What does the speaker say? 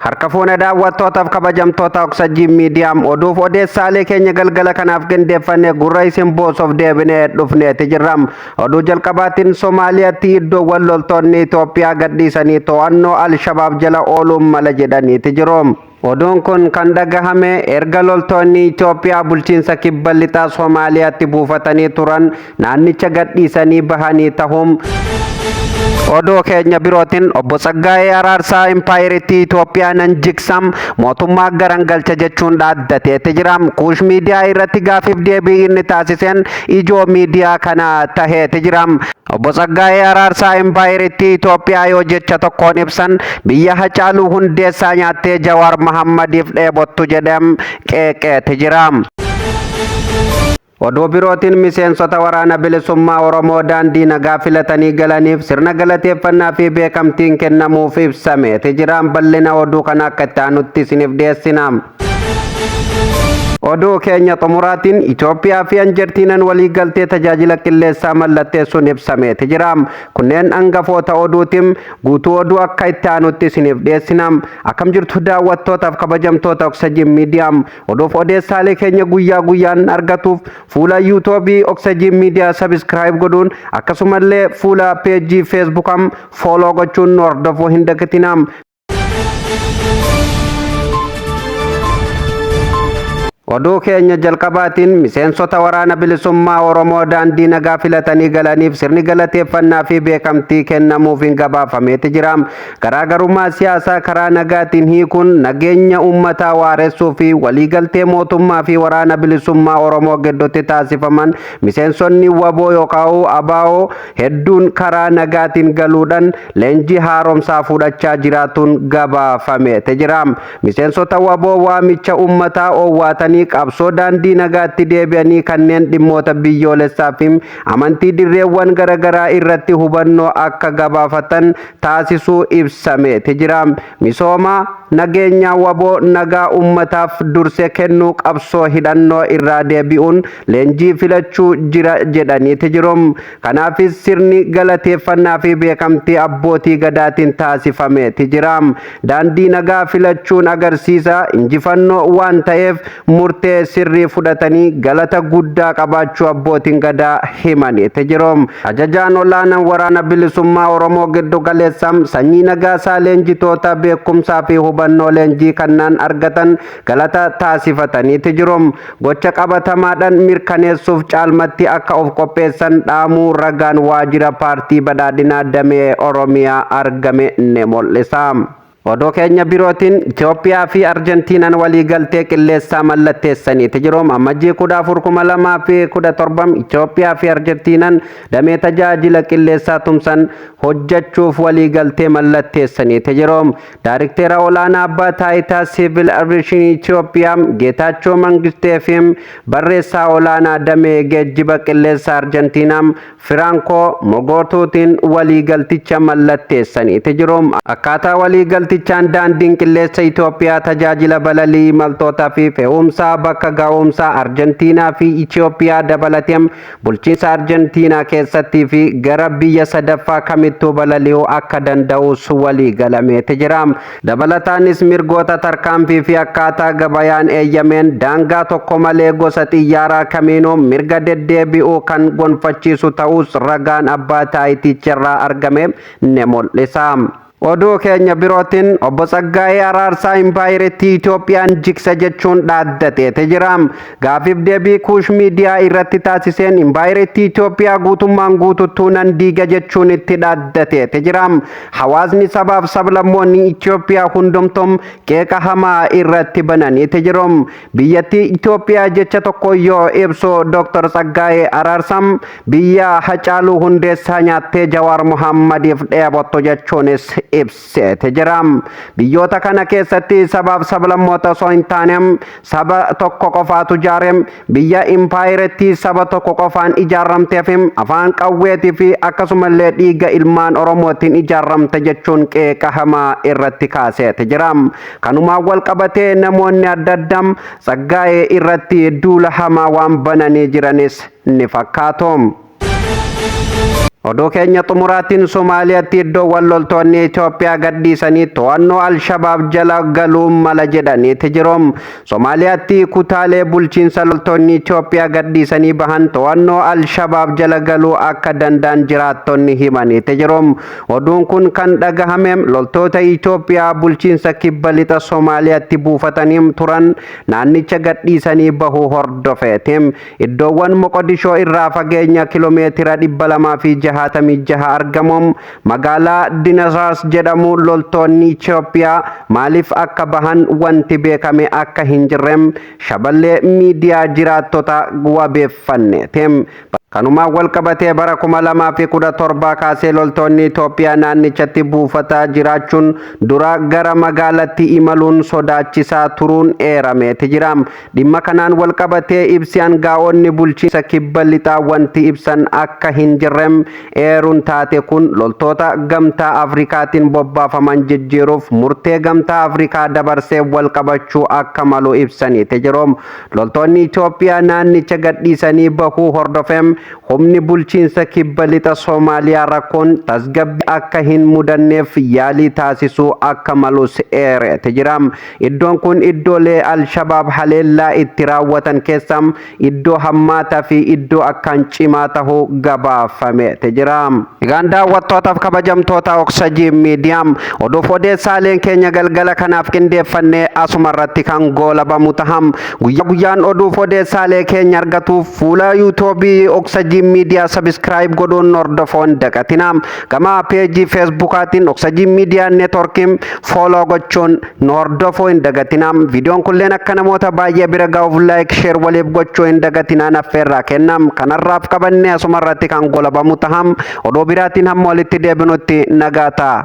Harka fuune daawwattootaaf kabajamtoota Oksajii Miidiyaam oduuf odeessaalee keenya galgala kanaaf qindeeffannee gurra isin boosuuf deebinee dhufneeti jirra. Oduu jalqabaatiin Somaaliyaatti iddoowwan loltoonni Itoophiyaa gadhiisanii to'annoo Al-Shabaab jala ooluun mala jedhaniiti jiru. Oduun kun kan dhagahame erga loltoonni Itoophiyaa bulchiinsa kibba lixaa Somaaliyaatti buufatanii turan naannicha gadhiisanii bahanii ta'uun oduu keenya birootiin obbo Tsaggaayee Araarsaa Impaayiriitii Itoophiyaa nan jigsam mootummaa garangalcha jechuun dhaaddateeti jira. Kuush miidiyaa irratti gaafiif deebii inni taasiseen ijoo miidiyaa kana taheeti jira. Obbo Tsaggaayee Araarsaa Impaayiriitii Itoophiyaa yoo jecha tokkoon ibsan biyya Hacaaluu Hundeessaa nyaattee Jawaar Mahaammadiif dheebottu jedham qeeqeeti jira. Oduu birootiin miseensota waraana bilisummaa Oromoo daandii nagaa filatanii galaniif sirna galateeffannaa fi beekamtiin kennamuuf ibsameeti jira. Bal'ina oduu kana akka itti aanutti isiniif dhiyeessina. Oduu keenya xumuraatiin Itoophiyaa fi Arjentiinaan walii galtee tajaajila qilleessaa mallatteessuun ibsameeti jira. Kunneen hangafoota oduutiin guutuu oduu akka itti aanutti isiniif dhiyeessina. Akkam jirtu daawwattootaaf kabajamtoota Oksajii Miidiyaam oduuf odeessaalee keenya guyyaa guyyaan argatuuf fuula yuutuubii Oksajii Miidiyaa sabiskiraayib godhuun akkasumallee fuula peejii feesbuukam fooloo gochuun hordofuu hin dagatinaa. Oduu keenya jalqabaatiin miseensota waraana bilisummaa Oromoo daandii nagaa filatanii galaniif sirni galateeffannaa fi beekamtii kennamuuf hin gabaafameeti jira. Garaagarummaa siyaasaa karaa nagaatiin hiikuun nageenya uummataa waaressuu fi waliigaltee mootummaa fi waraana bilisummaa Oromoo gidduutti taasifaman miseensonni waboo yookaan abaa'oo hedduun karaa nagaatiin galuudhaan leenjii haaromsaa fudhachaa jiraatuun gabaafameeti jira. Miseensota waboo waamicha uummataa oowwaatanii qabsoo daandii nagaatti deebi'anii kanneen dhimmoota biyyoolessaa fi amantii dirreewwan garaagaraa irratti hubannoo akka gabaafatan taasisuu ibsameeti jira. Misooma nageenya waboo nagaa ummataaf dursee kennuu qabsoo hidhannoo irraa deebi'uun leenjii filachuu jira jedhaniiti jiru. Kanaafis sirni galateeffannaa fi beekamtii abbootii gadaatiin taasifameeti jira. Daandii nagaa filachuun agarsiisa injifannoo waan ta'eef murtee sirrii fudhatanii galata guddaa qabaachuu abbootiin gadaa himaniiti jiru. Ajajaan olaanaan waraana bilisummaa Oromoo giddu galeessam sanyii nagaasaa leenjitoota beekumsaa fi hubannoo leenjii kannaan argatan galata taasifataniiti jiru. Gocha qabatamaadhaan mirkaneessuuf caalmatti akka of qopheessan dhaamuu ragaan waajjira paartii badhaadhinaa damee Oromiyaa argame ni mul'isa. Oduu keenya birootiin Itoophiyaa fi Arjentiinaan walii galtee qilleessaa mallatteessaniiti jiru. Ammajjii 14,2017 Itoophiyaa fi Arjentiinaan damee tajaajila qilleessaa tumsan hojjechuuf walii galtee mallatteessaniiti jiru. Daayirikteera olaanaa abbaa taayitaa siivil aviyeeshinii Itoophiyaa Geetaachoo Mangistee fi barreessaa olaanaa damee geejjiba qilleessaa Arjentiinaa Firaanko Mogootuutiin walii galticha mallatteessaniiti jiru. Akkaataa walii galtichaan daandiin qilleessa Itoophiyaa tajaajila balalii imaltootaa fi fe'umsaa bakka ga'umsaa Arjentiinaa fi Itoophiyaa dabalatee bulchiinsa Arjentiinaa keessattii fi gara biyya sadaffaa kamittuu balali'uu akka danda'us walii galameeti jira. Dabalataanis mirgoota tarkaanfii fi akkaataa gabayaan eeyyameen daangaa tokko malee gosa xiyyaaraa kamiinuu mirga deddeebi'uu kan gonfachiisu ta'us ragaan abbaa taayiticharraa argame ni mul'isa. Oduu keenya birootiin obbo Tsaggaayee Araarsaa Impaayiriitii Itoophiyaan jigsa jechuun dhaaddateeti jira. Gaafiif deebii kuush miidiyaa irratti taasiseen Impaayiriitii Itoophiyaa guutummaan guututtuu nan diiga jechuun itti dhaaddateeti jira. Hawaasni sabaaf sablammoonni Itoophiyaa hundumtuu qeeqa hamaa irratti bananiiti jiru. Biyyattii Itoophiyaa jecha tokko yoo ibsu Dr. Tsaggaayee Araarsaan biyya Hacaaluu Hundeessaa nyaattee Jawaar Mahaammadiif dheebottu jechuunis ibseeti jira. Biyyoota kana keessatti sabaaf sablammoota osoo hin taane saba tokko qofaatu ijaare biyya Impaayiriitii saba tokko qofaan ijaaramteef afaan qawweetii fi akkasumallee dhiiga ilmaan Oromootiin ijaaramte jechuun qeeqa hamaa irratti kaaseeti jira. Kanumaan wal qabatee namoonni adda addaa Tsaggaayee irratti duula hamaa waan bananii jiranis ni fakkaatu. Oduu keenya xumuraatiin Somaaliyaatti iddoowwan loltoonni Itoophiyaa gadhiisanii to'annoo Alshabaab jala galuu mala jedhaniiti jiru. Somaaliyaatti kutaalee bulchiinsa loltoonni Itoophiyaa gadhiisanii bahan to'annoo Alshabaab jala galuu akka danda'an jiraattonni himaniiti jiru. Oduun kun kan dhagahame loltoota Itoophiyaa bulchiinsa kibba lixa Somaaliyaatti buufatanii turan naannicha gadhiisanii bahuu hordofeeti. Iddoowwan Moqodishoo irraa fageenya kiiloomeetira 266 argamuun magaalaa Dinasaas jedhamu loltoonni Itoophiyaa maaliif akka bahan wanti beekame akka hin jirre shaballee miidiyaa jiraattota wabeeffanneeti. Kanumaan wal qabatee bara 2017 kaasee loltoonni Itoophiyaa naannichatti buufataa jiraachuun dura gara magaalaatti imaluun sodaachisaa turuun eerameeti jira. Dhimma kanaan wal qabatee ibsi aangaa'onni bulchiinsa kibba lixaa wanti ibsan akka hin jirre eeruun taate kun loltoota gamtaa Afrikaatiin bobbaafaman jijjiiruuf murtee gamtaa Afrikaa dabarsee wal qabachuu akka malu ibsaniiti jiru. Loltoonni Itoophiyaa naannicha gadhiisanii bahuu hordofeem humni bulchiinsa kibba lixa Soomaaliyaa rakkoon tasgabbii akka hin mudanneef yaalii taasisuu akka malus eereeti jira. Iddoon kun iddoolee Alshabaab haleellaa itti raawwatan keessaa iddoo hammaataa fi iddoo akkaan cimaa tahuu gabaafameeti jira. Egaan daawwattootaaf kabajamtoota Oxygen Media oduuf odeessaaleen keenya galgala kanaaf qindeeffannee asumarratti kan goolabamu taham guyyaa guyyaan oduuf odeessaalee keenya argatuuf fuula yuutuubii Oxygen Media subscribe godhuun hordofuun dagatina. Gama peejii Facebookaatiin Oxygen Media Networking follow gochuun hordofuu hin dagatina. Viidiyoon kunilleen akka namoota baay'ee bira ga'uuf like share waliif gochuu hin dagatina affeerraa kennam. Kanarraaf qabannee asumarratti kan goolabamu taham oduu biraatiin hamma walitti deebinutti nagaa ta'a.